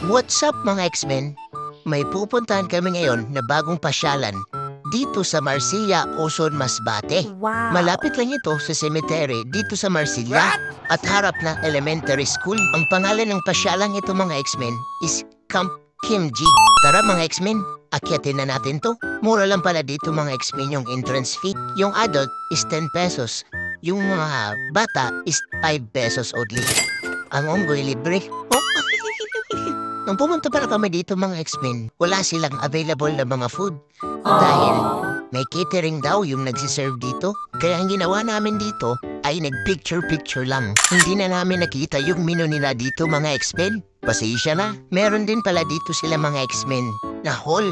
What's up mga X-Men? May pupuntahan kami ngayon na bagong pasyalan dito sa Marcilla, Oson, Masbate. Wow! Malapit lang ito sa cemetery dito sa Marcilla at harap na elementary school. Ang pangalan ng pasyalang ito mga X-Men is Camp Kimji. Tara mga X-Men, akyatin na natin to. Mura lang pala dito mga X-Men yung entrance fee. Yung adult is 10 pesos. Yung mga bata is 5 pesos only. Ang onggoy libre. Nung pumunta pala kami dito mga X-Men, wala silang available na mga food. Dahil may catering daw yung nagsiserve dito. Kaya ang ginawa namin dito ay nag-picture-picture lang. Hindi na namin nakita yung menu nila dito mga X-Men. Pasensya na. Meron din pala dito sila mga X-Men na hall.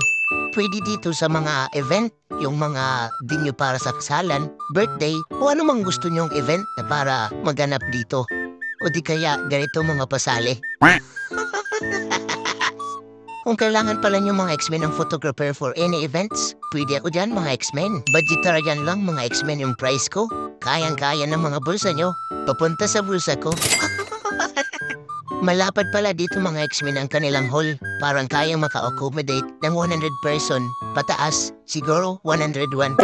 Pwede dito sa mga event, yung mga dinyo para sa kasalan, birthday, o anumang gusto nyong event na para maganap dito. O di kaya ganito mga pasali. Kung kailangan pala niyo mga X-Men ng photographer for any events, pwede ako dyan mga X-Men. Budgetarian lang mga X-Men yung price ko. Kayang-kaya ng mga bulsa nyo. Papunta sa bulsa ko. Malapad pala dito mga X-Men ang kanilang hall. Parang kayang maka-accommodate ng 100 person. Pataas, siguro 101.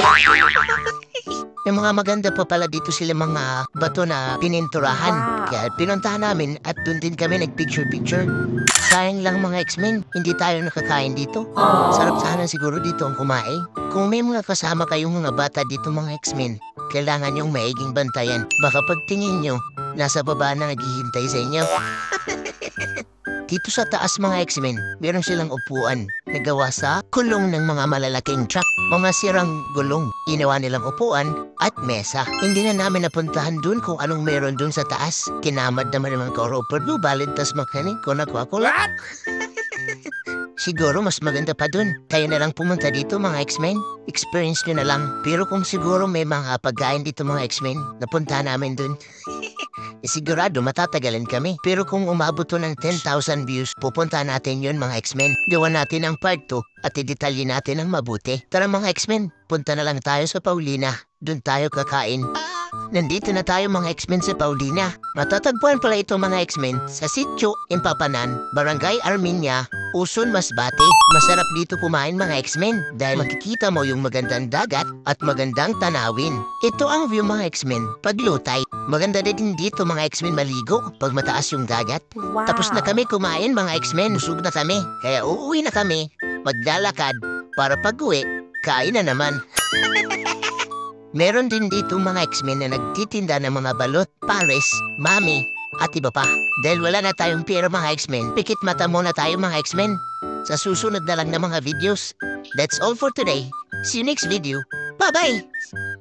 May mga maganda pa pala dito sila mga bato na pininturahan. Wow. Kaya pinuntahan namin at dun din kami nag-picture-picture. Sayang lang mga X-Men, hindi tayo nakakain dito. Sarap sana siguro dito ang kumain. Kung may mga kasama kayong mga bata dito mga X-Men, kailangan yung maiging bantayan. Baka pagtingin nyo, nasa baba na naghihintay sa inyo. Dito sa taas mga X-Men, meron silang upuan na gawa sa kulong ng mga malalaking truck. Mga sirang gulong, ginawa nilang upuan at mesa. Hindi na namin napuntahan dun kung anong meron dun sa taas. Kinamad naman naman ko, Robert, balid tas makanin ko na kulat. Siguro mas maganda pa dun. Kayo na lang pumunta dito mga X-Men. Experience nyo na lang. Pero kung siguro may mga pagkain dito mga X-Men, napunta namin dun. Sigurado matatagalan kami. Pero kung umabot to ng 10,000 views, pupunta natin yun mga X-Men. Gawa natin ang part 2 at idetalye natin ang mabuti. Tara mga X-Men, punta na lang tayo sa Paulina. Doon tayo kakain. Nandito na tayo mga X-Men sa Paulina. Matatagpuan pala ito mga X-Men sa Sitio Impapanan, Barangay Arminia, Oson, Masbate. Masarap dito kumain mga X-Men dahil makikita mo yung magandang dagat at magandang tanawin. Ito ang view mga X-Men paglutay. Maganda din dito mga X-Men maligo pag mataas yung dagat. Wow. Tapos na kami kumain mga X-Men. Busog na kami. Kaya uuwi na kami. Maglalakad para pag-uwi, kain na naman. Meron din dito mga X-Men na nagtitinda ng mga balot, pares, mami, at iba pa. Dahil wala na tayong pera mga X-Men, pikit mata muna tayo mga X-Men. Sa susunod na lang na mga videos. That's all for today. See you next video. Bye-bye!